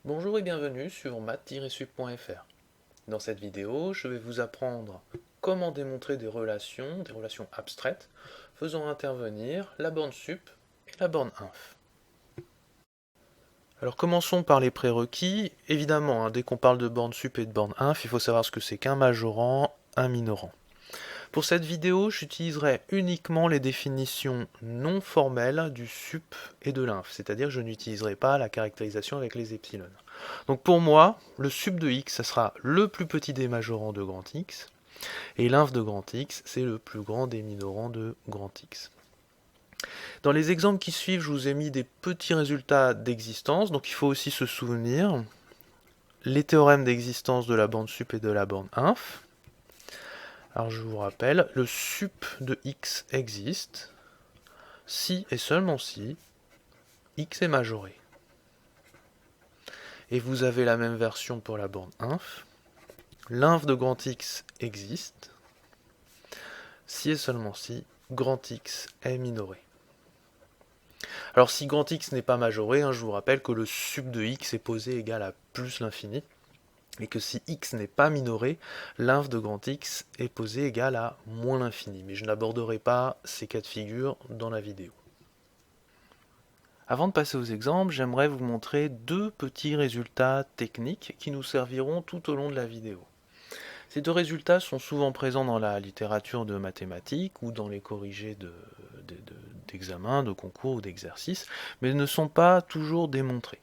Bonjour et bienvenue sur math-sup.fr. Dans cette vidéo, je vais vous apprendre comment démontrer des relations abstraites, faisant intervenir la borne sup et la borne inf. Alors commençons par les prérequis. Évidemment, dès qu'on parle de borne sup et de borne inf, il faut savoir ce que c'est qu'un majorant, un minorant. Pour cette vidéo, j'utiliserai uniquement les définitions non formelles du sup et de l'inf, c'est-à-dire que je n'utiliserai pas la caractérisation avec les epsilon. Donc pour moi, le sup de x, ça sera le plus petit des majorants de grand X, et l'inf de grand X, c'est le plus grand des minorants de grand X. Dans les exemples qui suivent, je vous ai mis des petits résultats d'existence, donc il faut aussi se souvenir les théorèmes d'existence de la borne sup et de la borne inf. Alors je vous rappelle, le sup de x existe si et seulement si x est majoré. Et vous avez la même version pour la borne inf. L'inf de grand X existe si et seulement si grand X est minoré. Alors si grand X n'est pas majoré, je vous rappelle que le sup de x est posé égal à plus l'infini, et que si x n'est pas minoré, l'inf de grand X est posé égal à moins l'infini. Mais je n'aborderai pas ces cas de figure dans la vidéo. Avant de passer aux exemples, j'aimerais vous montrer deux petits résultats techniques qui nous serviront tout au long de la vidéo. Ces deux résultats sont souvent présents dans la littérature de mathématiques ou dans les corrigés d'examens, de concours ou d'exercices, mais ne sont pas toujours démontrés.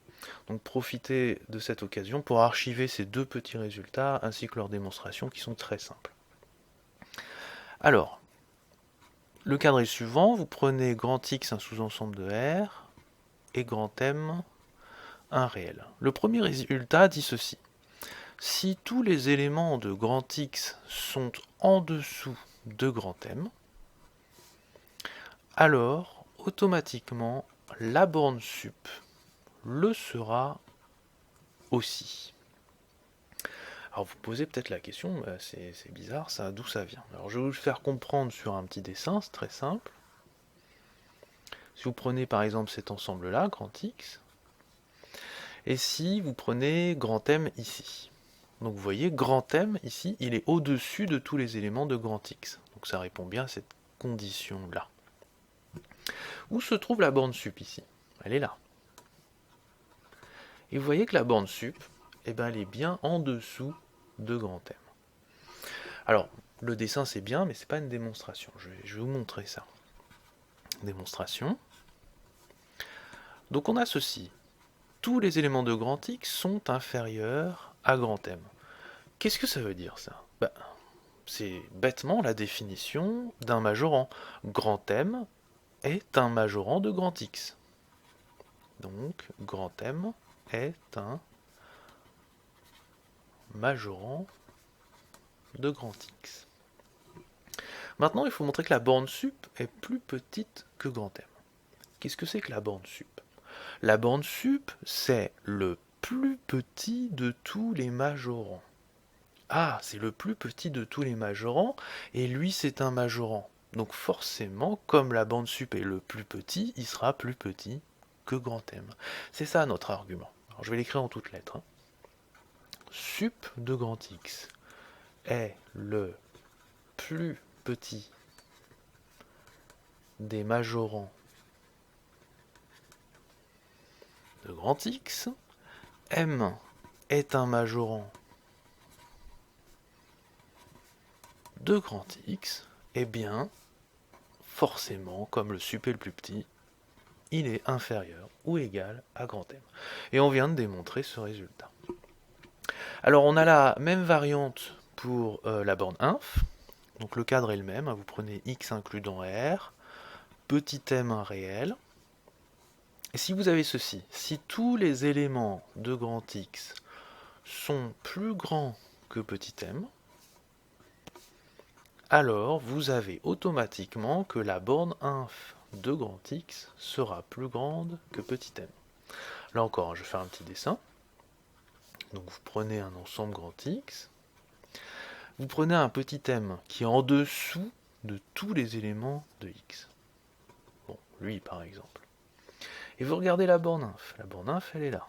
Donc profitez de cette occasion pour archiver ces deux petits résultats ainsi que leurs démonstrations qui sont très simples. Alors, le cadre est suivant, vous prenez grand X un sous-ensemble de R et grand M un réel. Le premier résultat dit ceci. Si tous les éléments de grand X sont en dessous de grand M, alors automatiquement la borne sup le sera aussi. Alors vous posez peut-être la question, c'est bizarre ça, d'où ça vient? Alors je vais vous le faire comprendre sur un petit dessin, c'est très simple. Si vous prenez par exemple cet ensemble-là, grand X, et si vous prenez grand M ici. Donc vous voyez, grand M, ici, il est au-dessus de tous les éléments de grand X. Donc ça répond bien à cette condition-là. Où se trouve la borne sup ici? Elle est là. Et vous voyez que la borne sup, elle est bien en dessous de grand M. Alors, le dessin c'est bien, mais c'est pas une démonstration. Je vais vous montrer ça. Démonstration. Donc on a ceci. Tous les éléments de grand X sont inférieurs à grand M. Qu'est-ce que ça veut dire ça? C'est bêtement la définition d'un majorant. Grand M est un majorant de grand X. Donc, grand M est un majorant de grand X. Maintenant, il faut montrer que la borne sup est plus petite que grand M. Qu'est-ce que c'est que la borne sup? La borne sup, c'est le plus petit de tous les majorants. Ah, c'est le plus petit de tous les majorants, et lui c'est un majorant. Donc forcément, comme la borne sup est le plus petit, il sera plus petit que grand M. C'est ça notre argument. Alors je vais l'écrire en toutes lettres. Sup de grand X est le plus petit des majorants de grand X. M est un majorant de grand X. Eh bien, forcément, comme le sup est le plus petit, il est inférieur ou égal à grand M. Et on vient de démontrer ce résultat. Alors on a la même variante pour la borne inf. Donc le cadre est le même, vous prenez x inclus dans R, petit m un réel. Et si vous avez ceci, si tous les éléments de grand X sont plus grands que petit m, alors vous avez automatiquement que la borne inf de grand X sera plus grande que petit m. Là encore, je vais faire un petit dessin. Donc vous prenez un ensemble grand X, vous prenez un petit m qui est en dessous de tous les éléments de X. Bon, lui par exemple. Et vous regardez la borne inf. La borne inf, elle est là.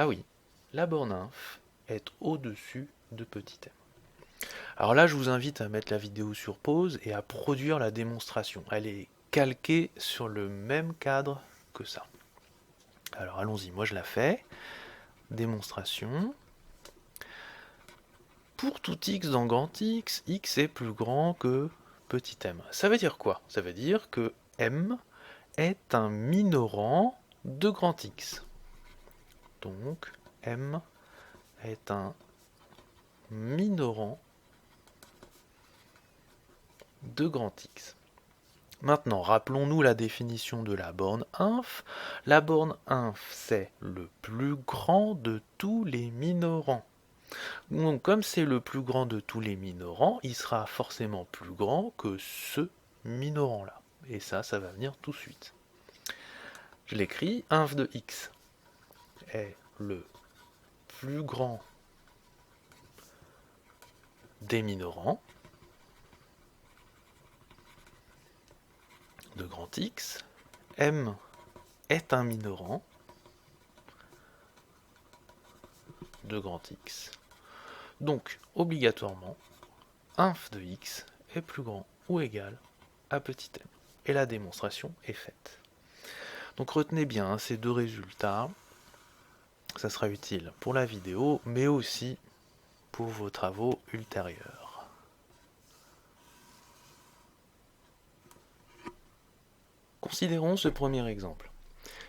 Ah oui, la borne inf est au-dessus de petit m. Alors là, je vous invite à mettre la vidéo sur pause et à produire la démonstration. Elle est calquée sur le même cadre que ça. Alors allons-y, moi je la fais. Démonstration. Pour tout x dans grand X, x est plus grand que petit m. Ça veut dire quoi? Ça veut dire que m est un minorant de grand X. Donc m est un minorant de grand X. Maintenant, rappelons-nous la définition de la borne inf. La borne inf, c'est le plus grand de tous les minorants. Donc, comme c'est le plus grand de tous les minorants, il sera forcément plus grand que ce minorant-là. Et ça va venir tout de suite. Je l'écris, inf de x est le plus grand des minorants de grand X. M est un minorant de grand X. Donc, obligatoirement, inf de x est plus grand ou égal à petit m. Et la démonstration est faite. Donc retenez bien ces deux résultats. Ça sera utile pour la vidéo, mais aussi pour vos travaux ultérieurs. Considérons ce premier exemple.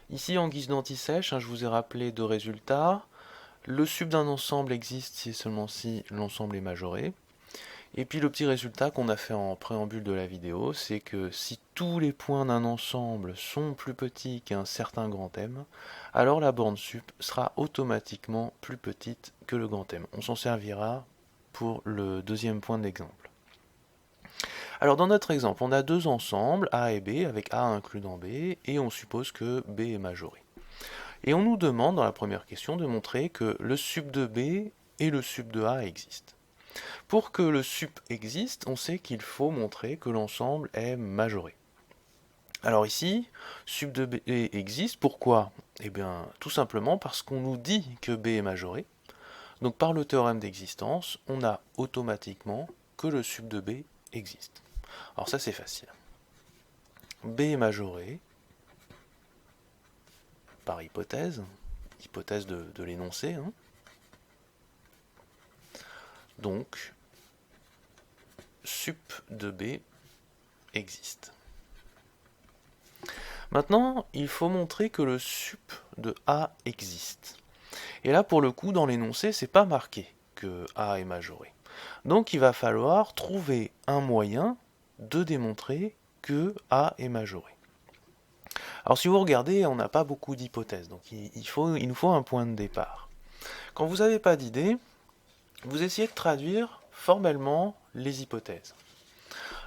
Ici, en guise d'anti-sèche, je vous ai rappelé deux résultats. Le sub d'un ensemble existe si et seulement si l'ensemble est majoré. Et puis le petit résultat qu'on a fait en préambule de la vidéo, c'est que si tous les points d'un ensemble sont plus petits qu'un certain grand M, alors la borne sup sera automatiquement plus petite que le grand M. On s'en servira pour le deuxième point d'exemple. Alors dans notre exemple, on a deux ensembles, A et B, avec A inclus dans B, et on suppose que B est majoré. Et on nous demande dans la première question de montrer que le sup de B et le sup de A existent. Pour que le sup existe, on sait qu'il faut montrer que l'ensemble est majoré. Alors ici, sup de B existe, pourquoi? Eh bien, tout simplement parce qu'on nous dit que B est majoré. Donc par le théorème d'existence, on a automatiquement que le sup de B existe. Alors ça c'est facile. B est majoré, par hypothèse de l'énoncé. Donc, sup de B existe. Maintenant, il faut montrer que le sup de A existe. Et là, pour le coup, dans l'énoncé, c'est pas marqué que A est majoré. Donc, il va falloir trouver un moyen de démontrer que A est majoré. Alors, si vous regardez, on n'a pas beaucoup d'hypothèses, donc il nous faut un point de départ. Quand vous n'avez pas d'idée, vous essayez de traduire formellement les hypothèses.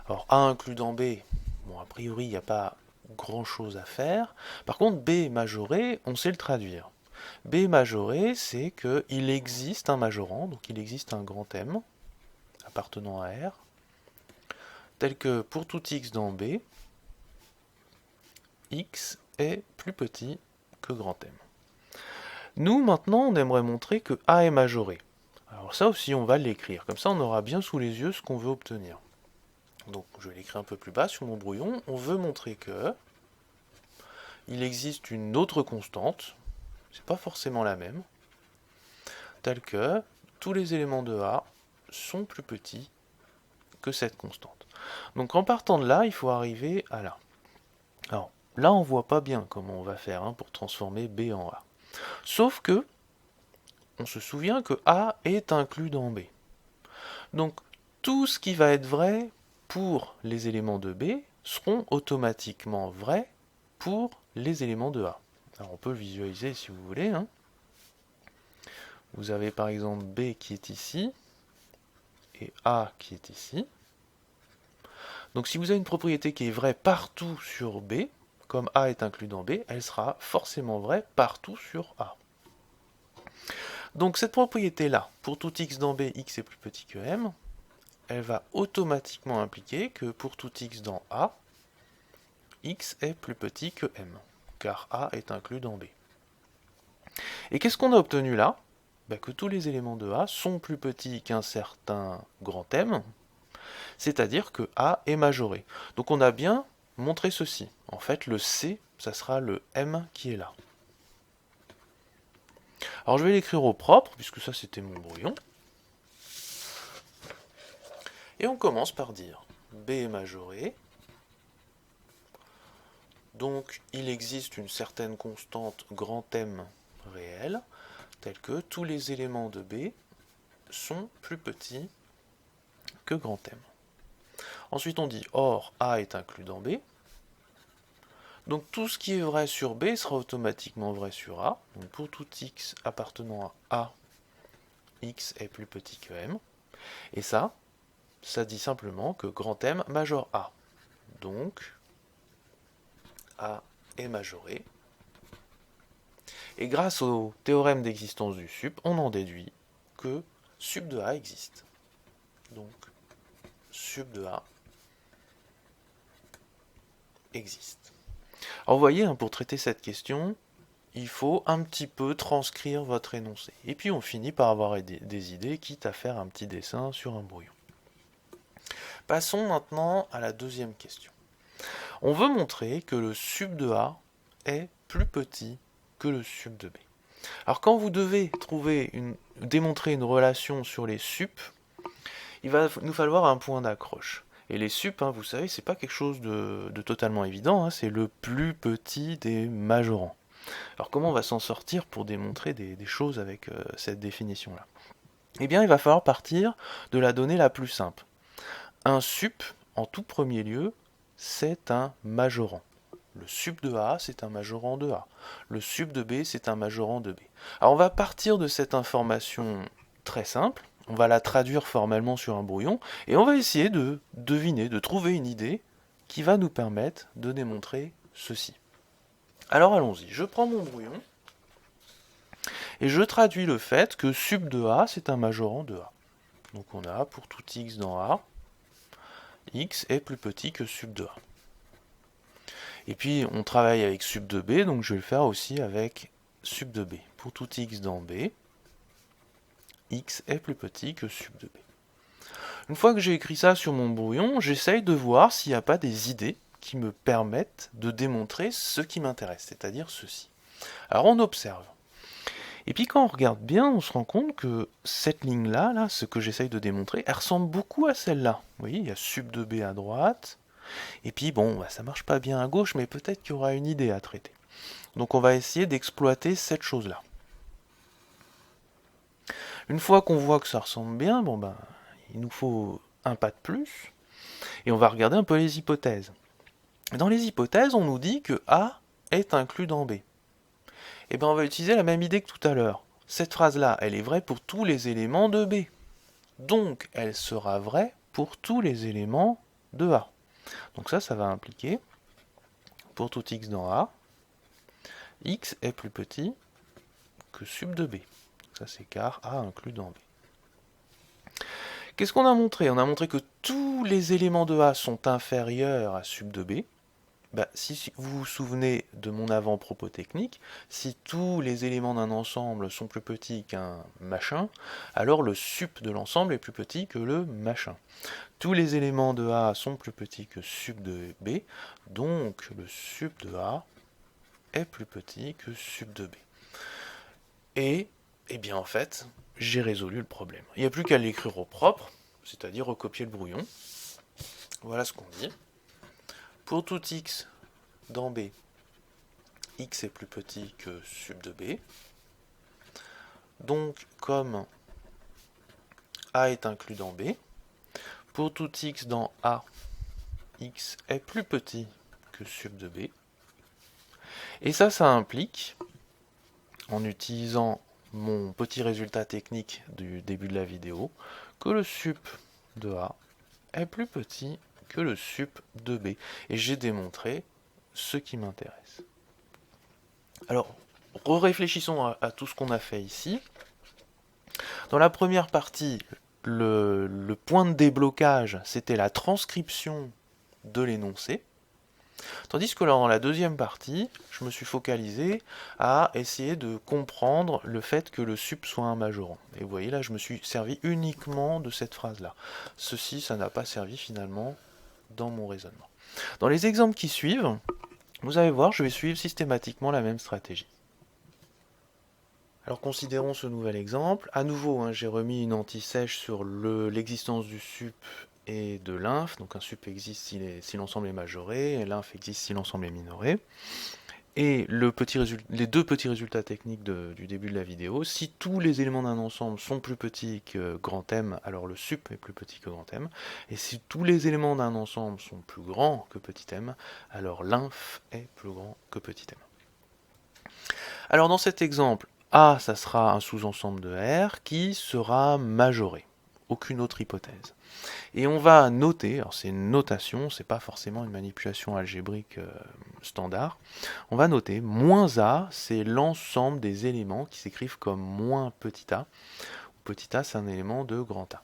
Alors, A inclus dans B, bon, a priori, il n'y a pas grand-chose à faire. Par contre, B majoré, on sait le traduire. B majoré, c'est qu'il existe un majorant, donc il existe un grand M, appartenant à R, tel que pour tout x dans B, x est plus petit que grand M. Nous, maintenant, on aimerait montrer que A est majoré. Alors ça aussi, on va l'écrire. Comme ça, on aura bien sous les yeux ce qu'on veut obtenir. Donc, je vais l'écrire un peu plus bas sur mon brouillon. On veut montrer que il existe une autre constante, c'est pas forcément la même, telle que tous les éléments de A sont plus petits que cette constante. Donc en partant de là, il faut arriver à là. Alors là, on voit pas bien comment on va faire pour transformer B en A. Sauf que, on se souvient que A est inclus dans B. Donc tout ce qui va être vrai pour les éléments de B seront automatiquement vrais pour les éléments de A. Alors on peut le visualiser si vous voulez. Vous avez par exemple B qui est ici, et A qui est ici. Donc si vous avez une propriété qui est vraie partout sur B, comme A est inclus dans B, elle sera forcément vraie partout sur A. Donc cette propriété-là, pour tout x dans B, x est plus petit que M, elle va automatiquement impliquer que pour tout x dans A, x est plus petit que M, car A est inclus dans B. Et qu'est-ce qu'on a obtenu là? Que tous les éléments de A sont plus petits qu'un certain grand M, c'est-à-dire que A est majoré. Donc on a bien montré ceci. En fait, le C, ça sera le M qui est là. Alors je vais l'écrire au propre, puisque ça c'était mon brouillon. Et on commence par dire B est majoré. Donc il existe une certaine constante grand M réelle, telle que tous les éléments de B sont plus petits que grand M. Ensuite on dit or A est inclus dans B. Donc tout ce qui est vrai sur B sera automatiquement vrai sur A. Donc pour tout x appartenant à A, x est plus petit que M. Et ça dit simplement que grand M majore A. Donc A est majoré. Et grâce au théorème d'existence du sup, on en déduit que sup de A existe. Donc sup de A existe. Alors vous voyez, pour traiter cette question, il faut un petit peu transcrire votre énoncé. Et puis on finit par avoir des idées, quitte à faire un petit dessin sur un brouillon. Passons maintenant à la deuxième question. On veut montrer que le sup de A est plus petit que le sup de B. Alors quand vous devez démontrer une relation sur les sup, il va nous falloir un point d'accroche. Et les sup, vous savez, c'est pas quelque chose de totalement évident, c'est le plus petit des majorants. Alors comment on va s'en sortir pour démontrer des choses avec cette définition-là? Eh bien, il va falloir partir de la donnée la plus simple. Un sup, en tout premier lieu, c'est un majorant. Le sup de A, c'est un majorant de A. Le sup de B, c'est un majorant de B. Alors on va partir de cette information très simple, on va la traduire formellement sur un brouillon, et on va essayer de deviner, de trouver une idée qui va nous permettre de démontrer ceci. Alors allons-y, je prends mon brouillon, et je traduis le fait que sup de A, c'est un majorant de A. Donc on a, pour tout x dans A, x est plus petit que sup de A. Et puis on travaille avec sup de B, donc je vais le faire aussi avec sup de B. Pour tout x dans B, x est plus petit que sup de B. Une fois que j'ai écrit ça sur mon brouillon, j'essaye de voir s'il n'y a pas des idées qui me permettent de démontrer ce qui m'intéresse, c'est-à-dire ceci. Alors on observe. Et puis quand on regarde bien, on se rend compte que cette ligne-là, ce que j'essaye de démontrer, elle ressemble beaucoup à celle-là. Vous voyez, il y a sup de B à droite, et puis bon, ça marche pas bien à gauche, mais peut-être qu'il y aura une idée à traiter. Donc on va essayer d'exploiter cette chose-là. Une fois qu'on voit que ça ressemble bien, il nous faut un pas de plus, et on va regarder un peu les hypothèses. Dans les hypothèses, on nous dit que A est inclus dans B. Et bien on va utiliser la même idée que tout à l'heure. Cette phrase-là, elle est vraie pour tous les éléments de B. Donc elle sera vraie pour tous les éléments de A. Donc ça va impliquer, pour tout x dans A, x est plus petit que sup de B. Ça c'est car A inclus dans B. Qu'est-ce qu'on a montré? On a montré que tous les éléments de A sont inférieurs à sup de B. Si vous vous souvenez de mon avant-propos technique, si tous les éléments d'un ensemble sont plus petits qu'un machin, alors le sup de l'ensemble est plus petit que le machin. Tous les éléments de A sont plus petits que sup de B, donc le sup de A est plus petit que sup de B. Et, bien en fait, j'ai résolu le problème. Il n'y a plus qu'à l'écrire au propre, c'est-à-dire recopier le brouillon. Voilà ce qu'on dit. Pour tout x dans B, x est plus petit que sup de B. Donc, comme A est inclus dans B, pour tout x dans A, x est plus petit que sup de B. Et ça implique, en utilisant mon petit résultat technique du début de la vidéo, que le sup de A est plus petit que le sup de B. Et j'ai démontré ce qui m'intéresse. Alors, réfléchissons à tout ce qu'on a fait ici. Dans la première partie, le point de déblocage, c'était la transcription de l'énoncé. Tandis que dans la deuxième partie, je me suis focalisé à essayer de comprendre le fait que le sup soit un majorant. Et vous voyez là, je me suis servi uniquement de cette phrase-là. Ceci, ça n'a pas servi finalement dans mon raisonnement. Dans les exemples qui suivent, vous allez voir, je vais suivre systématiquement la même stratégie. Alors considérons ce nouvel exemple. À nouveau, j'ai remis une anti-sèche sur l'existence du sup et de l'inf. Donc un sup existe si l'ensemble est majoré, et l'inf existe si l'ensemble est minoré. Et les deux petits résultats techniques du début de la vidéo, si tous les éléments d'un ensemble sont plus petits que grand M, alors le sup est plus petit que grand M. Et si tous les éléments d'un ensemble sont plus grands que petit m, alors l'inf est plus grand que petit m. Alors dans cet exemple, A, ça sera un sous-ensemble de R qui sera majoré. Aucune autre hypothèse. Et on va noter, alors c'est une notation, c'est pas forcément une manipulation algébrique standard, on va noter moins A, c'est l'ensemble des éléments qui s'écrivent comme moins petit a. Petit a, c'est un élément de grand A.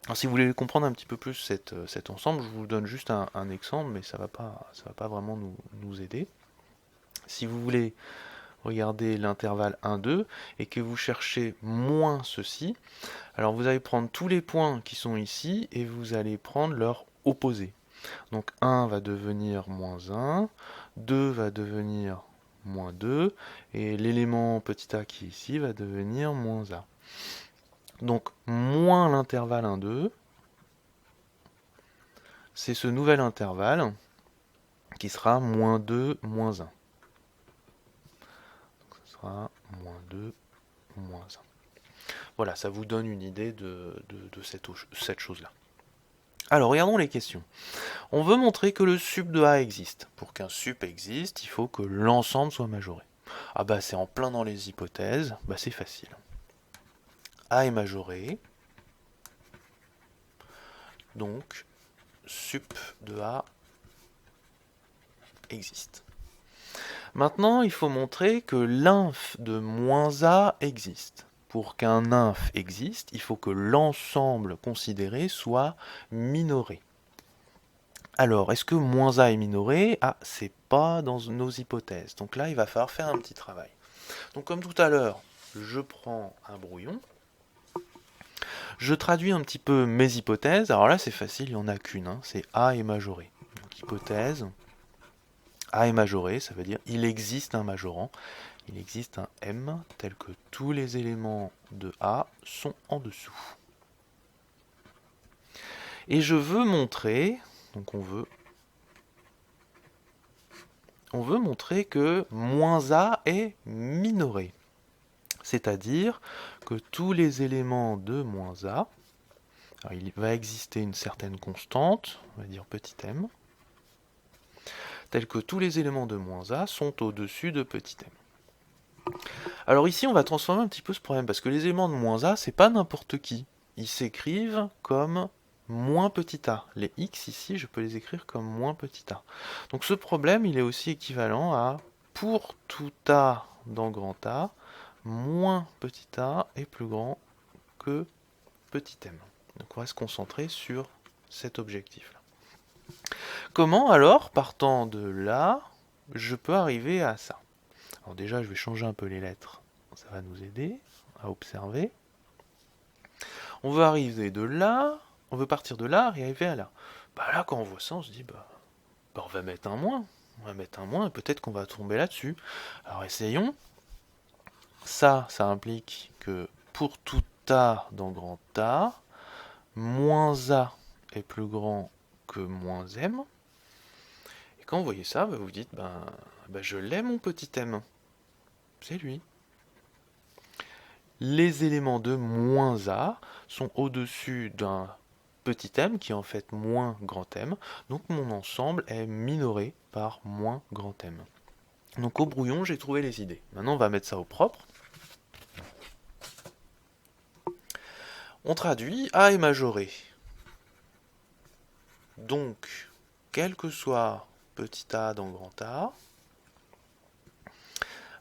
Alors si vous voulez comprendre un petit peu plus cet ensemble, je vous donne juste un exemple, mais ça va pas vraiment nous aider. Si vous voulez regarder l'intervalle 1, 2, et que vous cherchez moins ceci, alors vous allez prendre tous les points qui sont ici, et vous allez prendre leur opposé. Donc 1 va devenir moins 1, 2 va devenir moins 2, et l'élément petit a qui est ici va devenir moins a. Donc moins l'intervalle 1, 2, c'est ce nouvel intervalle qui sera moins 2, moins 1. Donc ce sera moins 2, moins 1. Voilà, ça vous donne une idée de cette chose-là. Alors, regardons les questions. On veut montrer que le sup de A existe. Pour qu'un sup existe, il faut que l'ensemble soit majoré. Ah bah c'est en plein dans les hypothèses, bah c'est facile. A est majoré, donc sup de A existe. Maintenant, il faut montrer que l'inf de moins A existe. Pour qu'un inf existe, il faut que l'ensemble considéré soit minoré. Alors, est-ce que moins A est minoré? Ah, c'est pas dans nos hypothèses. Donc là, il va falloir faire un petit travail. Donc comme tout à l'heure, je prends un brouillon. Je traduis un petit peu mes hypothèses. Alors là, c'est facile, il n'y en a qu'une. C'est A est majoré. Donc hypothèse, A est majoré, ça veut dire il existe un majorant. Il existe un M tel que tous les éléments de A sont en dessous. Et je veux montrer, donc on veut montrer que moins A est minoré. C'est-à-dire que tous les éléments de moins A, alors il va exister une certaine constante, on va dire petit m, telle que tous les éléments de moins A sont au-dessus de petit m. Alors ici, on va transformer un petit peu ce problème, parce que les éléments de moins A, c'est pas n'importe qui. Ils s'écrivent comme moins petit a. Les x ici, je peux les écrire comme moins petit a. Donc ce problème, il est aussi équivalent à pour tout a dans grand A, moins petit a est plus grand que petit m. Donc on va se concentrer sur cet objectif-là. Comment alors, partant de là, je peux arriver à ça? Alors déjà, je vais changer un peu les lettres. Ça va nous aider à observer. On veut arriver de là, on veut partir de là et arriver à là. Bah là, quand on voit ça, on se dit, on va mettre un moins. On va mettre un moins et peut-être qu'on va tomber là-dessus. Alors essayons. Ça implique que pour tout A dans grand A, moins A est plus grand que moins M. Et quand vous voyez ça, vous vous dites, je l'ai mon petit m. C'est lui. Les éléments de moins a sont au-dessus d'un petit m qui est en fait moins grand M. Donc mon ensemble est minoré par moins grand M. Donc au brouillon, j'ai trouvé les idées. Maintenant, on va mettre ça au propre. On traduit, A est majoré. Donc, quel que soit petit a dans grand A,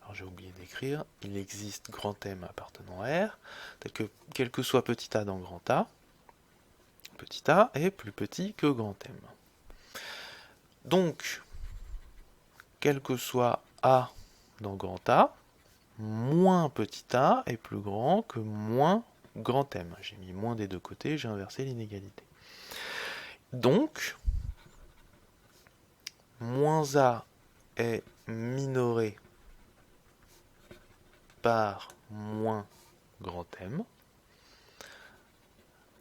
alors j'ai oublié d'écrire, il existe grand M appartenant à R, tel que quel que soit petit a dans grand A est plus petit que grand M. Donc, quel que soit A dans grand A, moins petit a est plus grand que moins grand M. J'ai mis moins des deux côtés, j'ai inversé l'inégalité. Donc, moins A est minoré par moins grand M.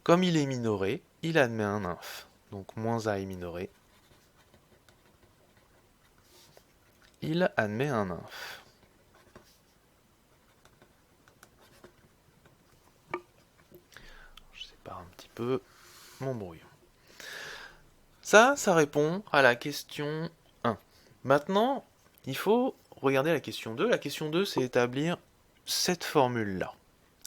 Comme il est minoré, il admet un inf. Donc moins A est minoré. Il admet un inf. Je sépare un petit peu mon brouillon. Ça répond à la question 1. Maintenant, il faut regarder la question 2. La question 2, c'est établir cette formule-là.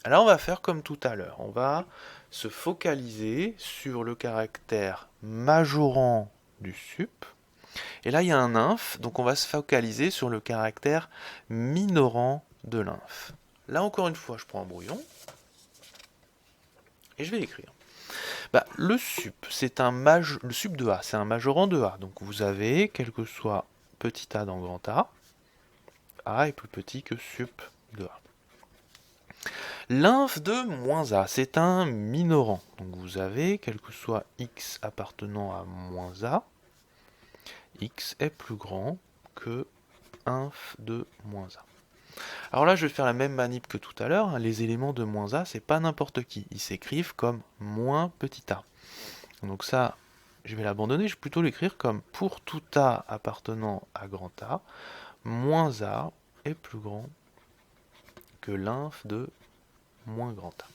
Alors on va faire comme tout à l'heure. On va se focaliser sur le caractère majorant du sup. Et là, il y a un inf, donc on va se focaliser sur le caractère minorant de l'inf. Là, encore une fois, je prends un brouillon et je vais écrire. Le sup, c'est le sup de A, c'est un majorant de A. Donc vous avez, quel que soit petit a dans grand A est plus petit que sup de A. L'inf de moins A, c'est un minorant. Donc vous avez, quel que soit x appartenant à moins A, x est plus grand que inf de moins A. Alors là, je vais faire la même manip que tout à l'heure. Les éléments de moins A, c'est pas n'importe qui. Ils s'écrivent comme moins petit a. Donc ça, je vais l'abandonner. Je vais plutôt l'écrire comme pour tout a appartenant à grand A, moins A est plus grand que l'inf de moins grand A.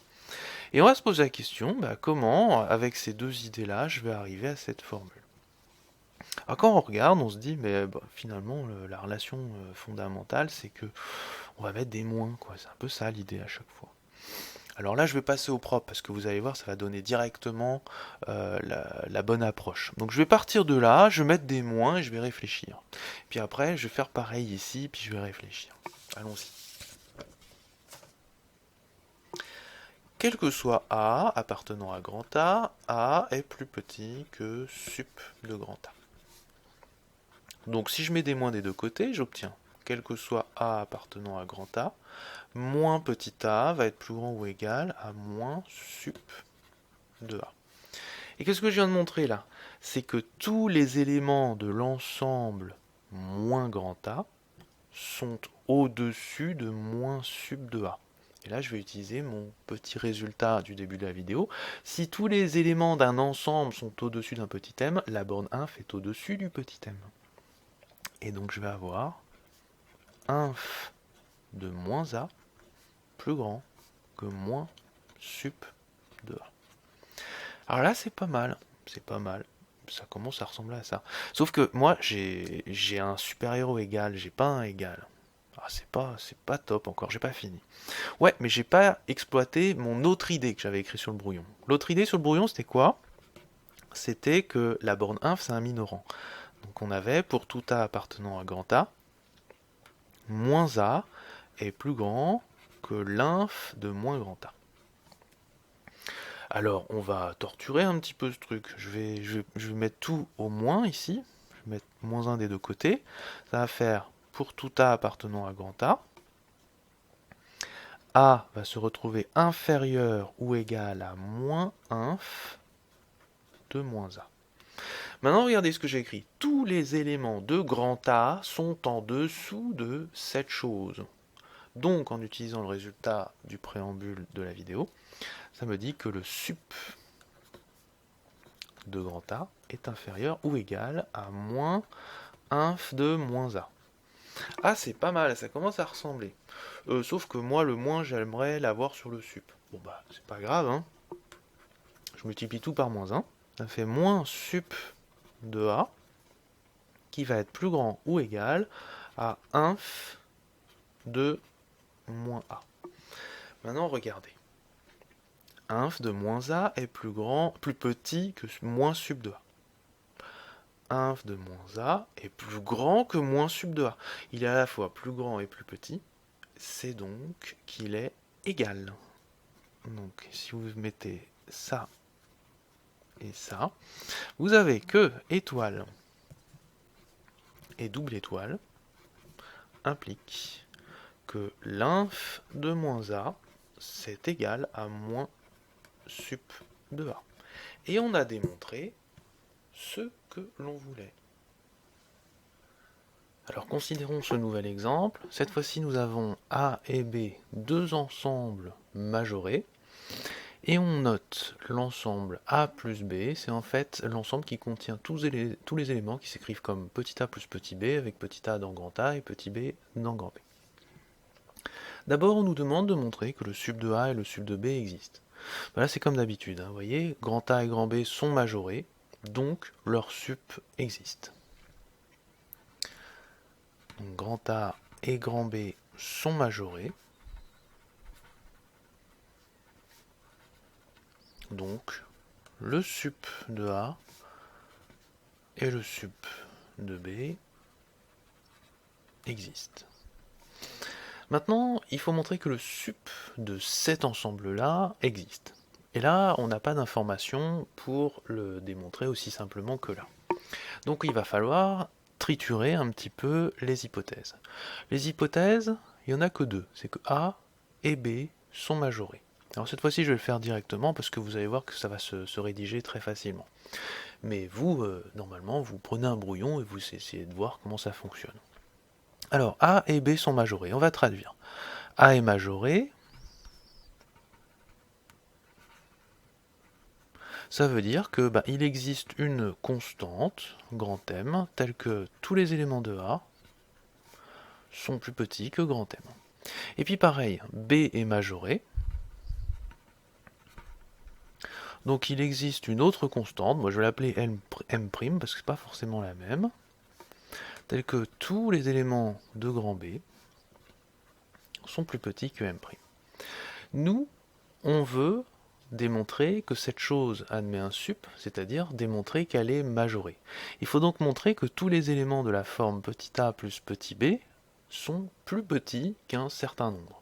Et on va se poser la question, comment, avec ces deux idées-là, je vais arriver à cette formule. Alors quand on regarde, on se dit, mais finalement, la relation fondamentale, c'est que on va mettre des moins, quoi. C'est un peu ça l'idée à chaque fois. Alors là, je vais passer au propre, parce que vous allez voir, ça va donner directement la bonne approche. Donc je vais partir de là, je vais mettre des moins et je vais réfléchir. Puis après, je vais faire pareil ici, puis je vais réfléchir. Allons-y. Quel que soit A appartenant à grand A est plus petit que sup de grand A. Donc si je mets des moins des deux côtés, j'obtiens, quel que soit A appartenant à grand A, moins petit a va être plus grand ou égal à moins sup de A. Et qu'est-ce que je viens de montrer là? C'est que tous les éléments de l'ensemble moins grand A sont au-dessus de moins sup de A. Et là, je vais utiliser mon petit résultat du début de la vidéo. Si tous les éléments d'un ensemble sont au-dessus d'un petit m, la borne inf est au-dessus du petit m. Et donc, je vais avoir inf de moins a plus grand que moins sup de a. Alors là, c'est pas mal. C'est pas mal. Ça commence à ressembler à ça. Sauf que moi, j'ai un super-héros égal, j'ai pas un égal. Ah, c'est pas top encore, j'ai pas fini. Ouais, mais j'ai pas exploité mon autre idée que j'avais écrite sur le brouillon. L'autre idée sur le brouillon, c'était quoi? C'était que la borne inf, c'est un minorant. Donc on avait, pour tout A appartenant à grand A, moins A est plus grand que l'inf de moins grand A. Alors, on va torturer un petit peu ce truc. Je vais mettre tout au moins ici. Je vais mettre moins 1 des deux côtés. Ça va faire, pour tout A appartenant à grand A va se retrouver inférieur ou égal à moins inf de moins A. Maintenant, regardez ce que j'ai écrit. Tous les éléments de grand A sont en dessous de cette chose. Donc, en utilisant le résultat du préambule de la vidéo, ça me dit que le sup de grand A est inférieur ou égal à moins inf de moins A. Ah, c'est pas mal, ça commence à ressembler. Sauf que moi, le moins, j'aimerais l'avoir sur le sup. Bon c'est pas grave, hein. Je multiplie tout par moins 1. Ça fait moins sup de A, qui va être plus grand ou égal à inf de moins A. Maintenant, regardez. Inf de moins A est plus petit que moins sup de A. Inf de moins A est plus grand que moins sup de A. Il est à la fois plus grand et plus petit, c'est donc qu'il est égal. Donc si vous mettez ça et ça, vous avez que étoile et double étoile implique que l'inf de moins a, c'est égal à moins sup de a. Et on a démontré ce que l'on voulait. Alors considérons ce nouvel exemple. Cette fois-ci, nous avons A et B, deux ensembles majorés. Et on note l'ensemble A plus B, c'est en fait l'ensemble qui contient tous les éléments qui s'écrivent comme petit a plus petit b, avec petit a dans grand A et petit b dans grand B. D'abord, on nous demande de montrer que le sub de A et le sub de B existent. Là, c'est comme d'habitude, vous voyez, grand A et grand B sont majorés, donc leur sup existe. Donc, grand A et grand B sont majorés, donc le sup de A et le sup de B existent. Maintenant, il faut montrer que le sup de cet ensemble-là existe. Et là, on n'a pas d'informations pour le démontrer aussi simplement que là. Donc il va falloir triturer un petit peu les hypothèses. Les hypothèses, il n'y en a que deux. C'est que A et B sont majorés. Alors cette fois-ci, je vais le faire directement parce que vous allez voir que ça va se rédiger très facilement. Mais vous, normalement, vous prenez un brouillon et vous essayez de voir comment ça fonctionne. Alors, A et B sont majorés. On va traduire. A est majoré. Ça veut dire que il existe une constante, grand M, telle que tous les éléments de A sont plus petits que grand M. Et puis pareil, B est majoré. Donc il existe une autre constante, moi je vais l'appeler M' parce que c'est pas forcément la même, telle que tous les éléments de grand B sont plus petits que M'. Nous, on veut démontrer que cette chose admet un sup, c'est-à-dire démontrer qu'elle est majorée. Il faut donc montrer que tous les éléments de la forme petit a plus petit b sont plus petits qu'un certain nombre.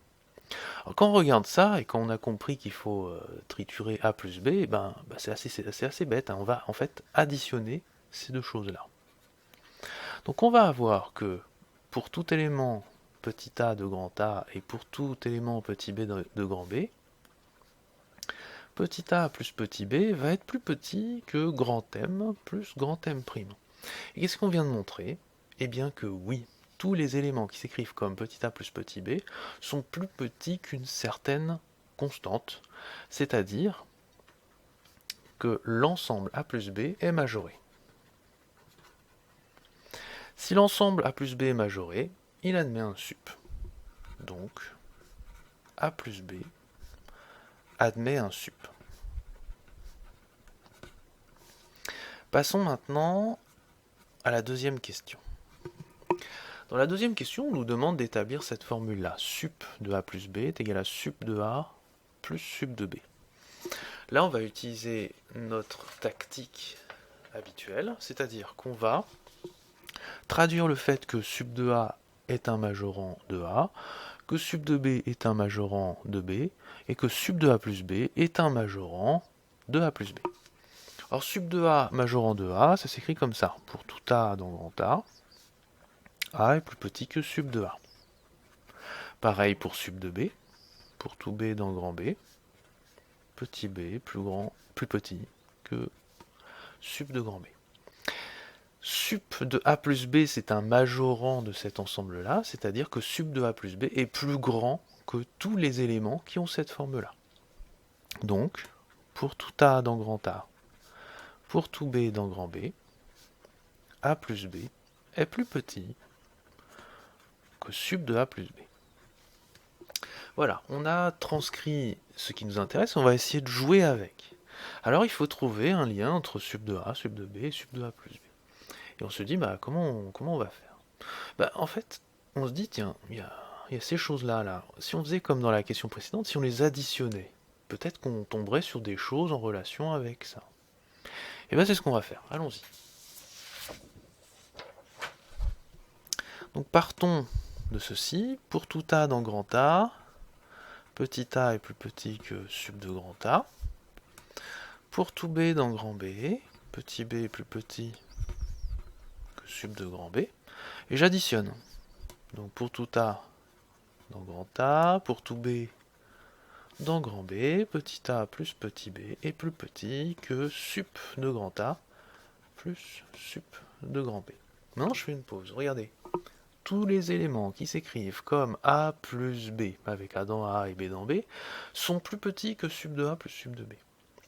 Alors quand on regarde ça, et quand on a compris qu'il faut triturer a plus b, c'est assez bête, hein. On va en fait additionner ces deux choses-là. Donc on va avoir que pour tout élément petit a de grand A et pour tout élément petit b de grand B, petit a plus petit b va être plus petit que grand M plus grand M'. Et qu'est-ce qu'on vient de montrer? Eh bien que oui, tous les éléments qui s'écrivent comme petit a plus petit b sont plus petits qu'une certaine constante, c'est-à-dire que l'ensemble a plus b est majoré. Si l'ensemble a plus b est majoré, il admet un sup. Donc, a plus b admet un sup. Passons maintenant à la deuxième question. Dans la deuxième question, on nous demande d'établir cette formule-là. Sup de a plus b est égal à sup de a plus sup de b. Là, on va utiliser notre tactique habituelle, c'est-à-dire qu'on va traduire le fait que sup de a est un majorant de a, que sup de b est un majorant de b, et que sup de a plus b est un majorant de a plus b. Alors sup de a majorant de a, ça s'écrit comme ça. Pour tout a dans grand A est plus petit que sup de a. Pareil pour sup de b, pour tout b dans grand B, petit b plus petit que sup de grand B. Sup de a plus b, c'est un majorant de cet ensemble-là, c'est-à-dire que sup de a plus b est plus grand que tous les éléments qui ont cette forme-là. Donc, pour tout a dans grand A, pour tout b dans grand B, a plus b est plus petit que sup de a plus b. Voilà, on a transcrit ce qui nous intéresse, on va essayer de jouer avec. Alors il faut trouver un lien entre sup de a, sup de b et sup de a plus b. Et on se dit, comment on va faire? En fait, on se dit, tiens, il y a ces choses-là, là. Si on faisait comme dans la question précédente, si on les additionnait, peut-être qu'on tomberait sur des choses en relation avec ça. Et bien c'est ce qu'on va faire, allons-y. Donc partons de ceci, pour tout a dans grand A, petit a est plus petit que sup de grand A. Pour tout b dans grand B, petit b est plus petit que sup de grand B. Et j'additionne. Donc pour tout A dans grand A, pour tout B dans grand B, petit a plus petit b est plus petit que sup de grand A plus sup de grand B. Maintenant je fais une pause, regardez. Tous les éléments qui s'écrivent comme A plus B, avec A dans A et B dans B, sont plus petits que sup de A plus sup de B.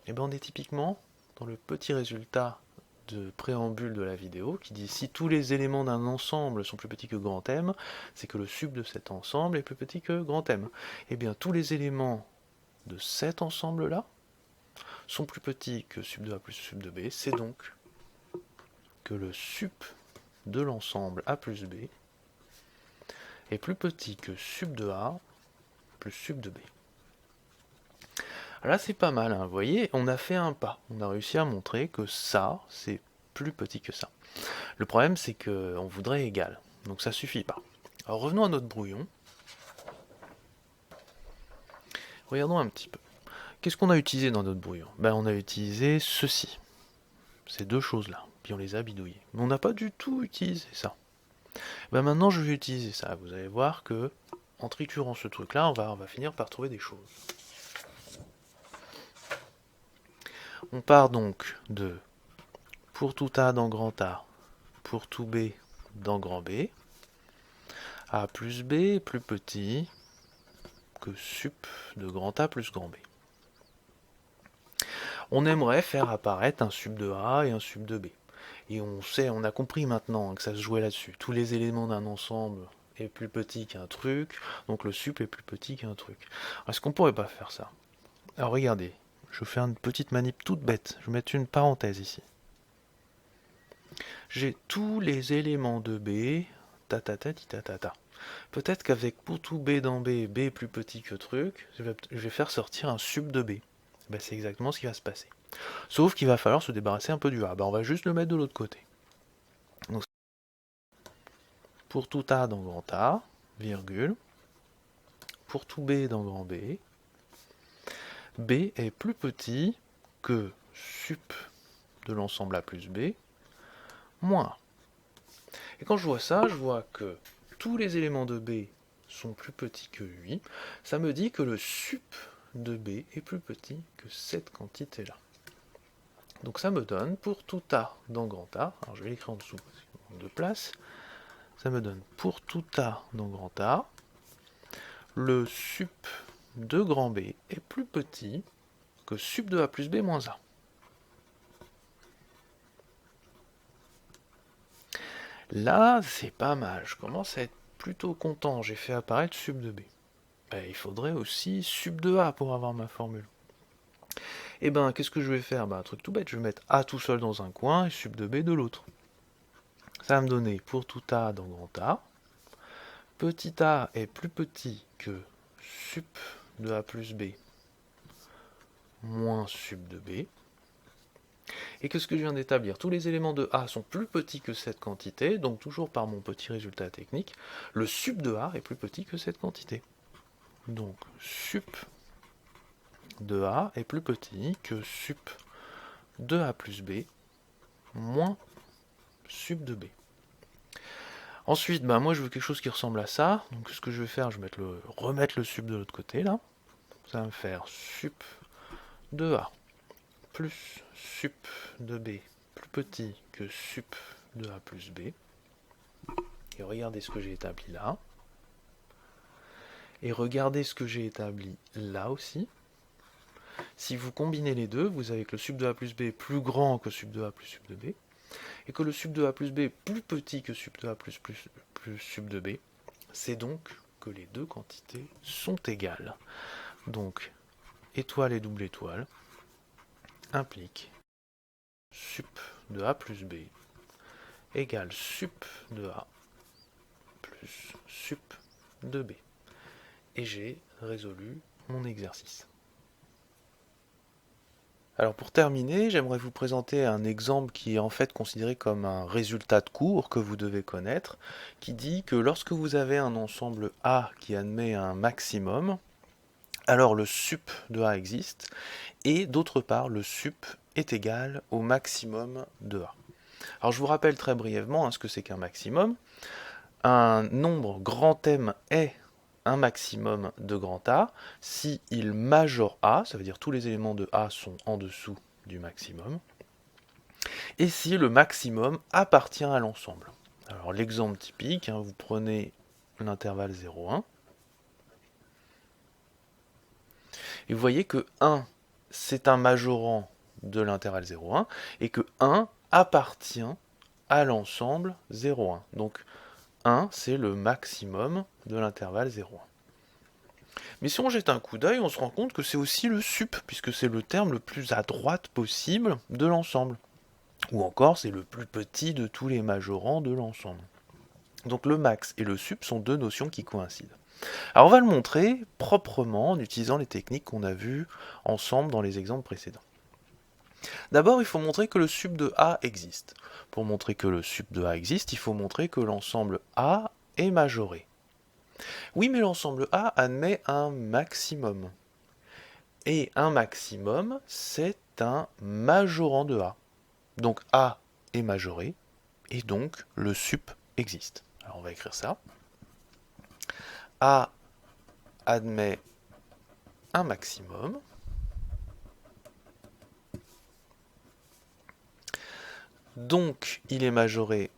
Et bien on est typiquement dans le petit résultat de préambule de la vidéo qui dit si tous les éléments d'un ensemble sont plus petits que grand M, c'est que le sup de cet ensemble est plus petit que grand M. Et bien tous les éléments de cet ensemble-là sont plus petits que sup de A plus sup de B, c'est donc que le sup de l'ensemble A plus B est plus petit que sup de A plus sup de B. Là c'est pas mal, hein. Vous voyez, on a fait un pas, on a réussi à montrer que ça, c'est plus petit que ça. Le problème c'est qu'on voudrait égal, donc ça suffit pas. Alors revenons à notre brouillon. Regardons un petit peu. Qu'est-ce qu'on a utilisé dans notre brouillon? On a utilisé ceci, ces deux choses-là, puis on les a bidouillées. Mais on n'a pas du tout utilisé ça. Maintenant je vais utiliser ça, vous allez voir que en triturant ce truc-là, on va finir par trouver des choses. On part donc de pour tout A dans grand A, pour tout B dans grand B, A plus B est plus petit que sup de grand A plus grand B. On aimerait faire apparaître un sup de A et un sup de B. Et on a compris maintenant que ça se jouait là-dessus. Tous les éléments d'un ensemble est plus petit qu'un truc, donc le sup est plus petit qu'un truc. Est-ce qu'on pourrait pas faire ça? Alors regardez, je fais une petite manip toute bête, je vais mettre une parenthèse ici. J'ai tous les éléments de B, ta. Peut-être qu'avec pour tout B dans B, B est plus petit que truc, je vais faire sortir un sup de B. C'est exactement ce qui va se passer. Sauf qu'il va falloir se débarrasser un peu du A. On va juste le mettre de l'autre côté. Donc, pour tout A dans grand A, virgule, pour tout B dans grand B, B est plus petit que sup de l'ensemble A plus B, moins A. Et quand je vois ça, je vois que tous les éléments de B sont plus petits que 8. Ça me dit que le sup de B est plus petit que cette quantité-là. Donc ça me donne, pour tout A dans grand A, alors je vais l'écrire en dessous parce qu'il manque de place, ça me donne pour tout A dans grand A, le sup de grand B est plus petit que sup de A plus B moins A. Là, c'est pas mal, je commence à être plutôt content, j'ai fait apparaître sup de B. Il faudrait aussi sup de A pour avoir ma formule. Et qu'est-ce que je vais faire? Un truc tout bête, je vais mettre A tout seul dans un coin et sup de B de l'autre. Ça va me donner pour tout A dans grand A, petit a est plus petit que sup de A plus B moins sup de B. Et qu'est-ce que je viens d'établir? Tous les éléments de A sont plus petits que cette quantité, donc toujours par mon petit résultat technique, le sup de A est plus petit que cette quantité. Donc sup de A est plus petit que sup de A plus B moins sup de B. Ensuite, moi je veux quelque chose qui ressemble à ça, donc ce que je vais faire, je vais remettre le sup de l'autre côté là. Ça va me faire sup de A plus sup de B plus petit que sup de A plus B. Et regardez ce que j'ai établi là. Et regardez ce que j'ai établi là aussi. Si vous combinez les deux, vous avez que le sup de A plus B est plus grand que sup de A plus sup de B, et que le sup de A plus B est plus petit que sup de A plus sup de B. C'est donc que les deux quantités sont égales. Donc, étoile et double étoile implique sup de A plus B égale sup de A plus sup de B. Et j'ai résolu mon exercice. Alors pour terminer, j'aimerais vous présenter un exemple qui est en fait considéré comme un résultat de cours que vous devez connaître, qui dit que lorsque vous avez un ensemble A qui admet un maximum, alors le sup de A existe, et d'autre part, le sup est égal au maximum de A. Alors je vous rappelle très brièvement ce que c'est qu'un maximum. un nombre grand M est un maximum de grand A si il majore A, ça veut dire tous les éléments de A sont en dessous du maximum, et si le maximum appartient à l'ensemble. Alors l'exemple typique, vous prenez l'intervalle 0,1, et vous voyez que 1, c'est un majorant de l'intervalle 0,1, et que 1 appartient à l'ensemble 0,1. Donc 1, c'est le maximum de l'intervalle 0,1. Mais si on jette un coup d'œil, on se rend compte que c'est aussi le sup, puisque c'est le terme le plus à droite possible de l'ensemble. Ou encore, c'est le plus petit de tous les majorants de l'ensemble. Donc le max et le sup sont deux notions qui coïncident. Alors on va le montrer proprement en utilisant les techniques qu'on a vues ensemble dans les exemples précédents. D'abord, il faut montrer que le sup de A existe. Pour montrer que le sup de A existe, il faut montrer que l'ensemble A est majoré. Oui, mais l'ensemble A admet un maximum. Et un maximum, c'est un majorant de A. Donc A est majoré, et donc le sup existe. Alors on va écrire ça. A admet un maximum. Donc il est majoré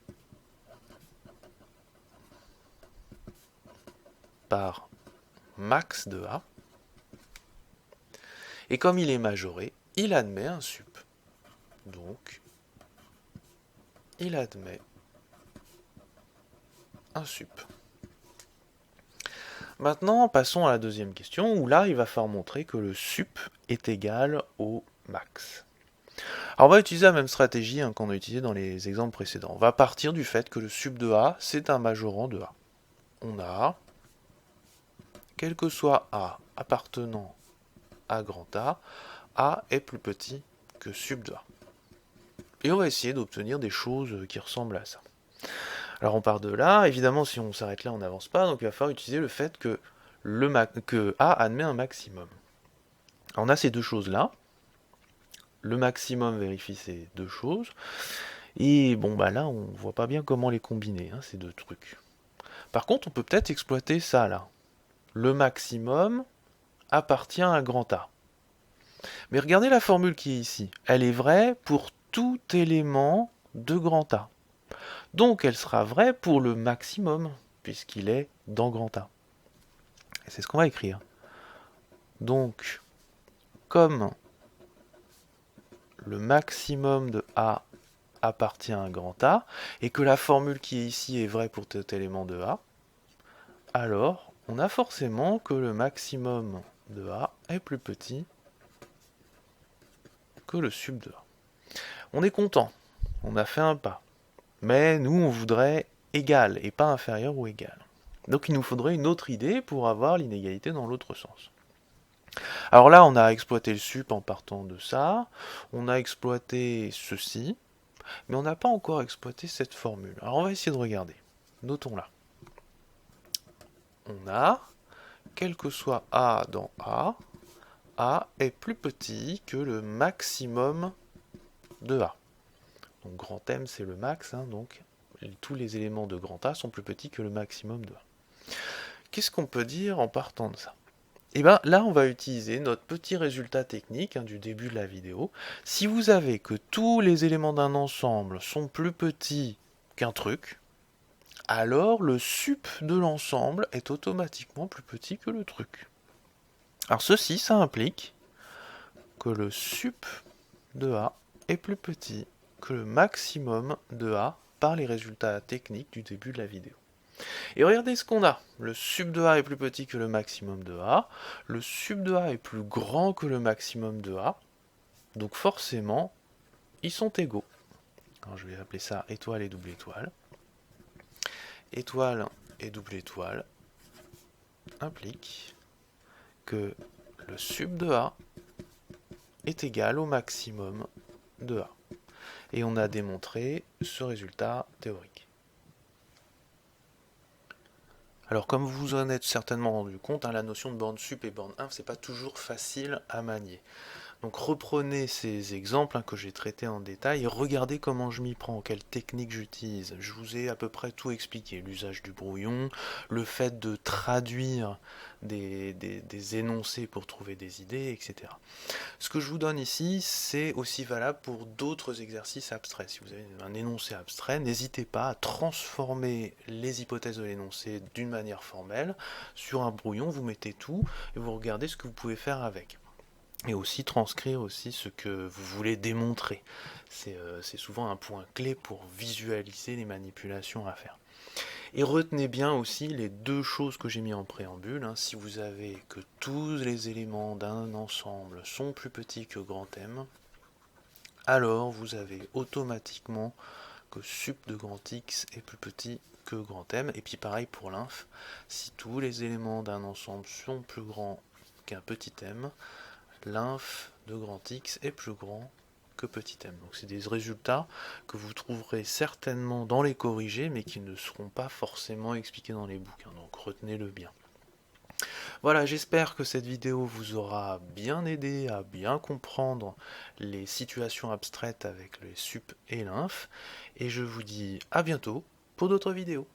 par max de A. Et comme il est majoré, il admet un sup. Donc il admet un sup. Maintenant, passons à la deuxième question, où là, il va falloir montrer que le sup est égal au max. Alors, on va utiliser la même stratégie qu'on a utilisée dans les exemples précédents. On va partir du fait que le sup de A, c'est un majorant de A. On a, quel que soit A appartenant à grand A est plus petit que sup de A. Et on va essayer d'obtenir des choses qui ressemblent à ça. Alors on part de là, évidemment si on s'arrête là on n'avance pas, donc il va falloir utiliser le fait que, que A admet un maximum. Alors on a ces deux choses là, le maximum vérifie ces deux choses, et bon bah là on voit pas bien comment les combiner, ces deux trucs. Par contre on peut peut-être exploiter ça là, le maximum appartient à grand A. Mais regardez la formule qui est ici, elle est vraie pour tout élément de grand A. Donc elle sera vraie pour le maximum, puisqu'il est dans grand A. Et c'est ce qu'on va écrire. Donc, comme le maximum de A appartient à grand A, et que la formule qui est ici est vraie pour tout élément de A, alors on a forcément que le maximum de A est plus petit que le sup de A. On est content, on a fait un pas. Mais nous, on voudrait égal et pas inférieur ou égal. Donc il nous faudrait une autre idée pour avoir l'inégalité dans l'autre sens. Alors là, on a exploité le sup en partant de ça, on a exploité ceci, mais on n'a pas encore exploité cette formule. Alors on va essayer de regarder. Notons-la. On a, quel que soit A dans A est plus petit que le maximum de A. Donc grand M c'est le max, donc tous les éléments de grand A sont plus petits que le maximum de A. Qu'est-ce qu'on peut dire en partant de ça? Et bien là, on va utiliser notre petit résultat technique du début de la vidéo. Si vous avez que tous les éléments d'un ensemble sont plus petits qu'un truc, alors le sup de l'ensemble est automatiquement plus petit que le truc. Alors ceci, ça implique que le sup de A est plus petit que le maximum de A par les résultats techniques du début de la vidéo. Et regardez ce qu'on a. Le sup de A est plus petit que le maximum de A. Le sup de A est plus grand que le maximum de A. Donc forcément, ils sont égaux. Alors je vais appeler ça étoile et double étoile. Étoile et double étoile implique que le sup de A est égal au maximum de A. Et on a démontré ce résultat théorique. Alors comme vous vous en êtes certainement rendu compte, la notion de borne sup et borne inf, c'est pas toujours facile à manier. Donc reprenez ces exemples que j'ai traités en détail et regardez comment je m'y prends, quelle technique j'utilise. Je vous ai à peu près tout expliqué, l'usage du brouillon, le fait de traduire des énoncés pour trouver des idées, etc. Ce que je vous donne ici, c'est aussi valable pour d'autres exercices abstraits. Si vous avez un énoncé abstrait, n'hésitez pas à transformer les hypothèses de l'énoncé d'une manière formelle. Sur un brouillon, vous mettez tout et vous regardez ce que vous pouvez faire avec. Et aussi transcrire aussi ce que vous voulez démontrer. C'est souvent un point clé pour visualiser les manipulations à faire. Et retenez bien aussi les deux choses que j'ai mis en préambule. Si vous avez que tous les éléments d'un ensemble sont plus petits que grand M, alors vous avez automatiquement que sup de grand X est plus petit que grand M. Et puis pareil pour l'inf, si tous les éléments d'un ensemble sont plus grands qu'un petit m, l'inf de grand X est plus grand que petit m. Donc c'est des résultats que vous trouverez certainement dans les corrigés, mais qui ne seront pas forcément expliqués dans les bouquins. Donc retenez-le bien. Voilà, j'espère que cette vidéo vous aura bien aidé à bien comprendre les situations abstraites avec les sup et l'inf. Et je vous dis à bientôt pour d'autres vidéos.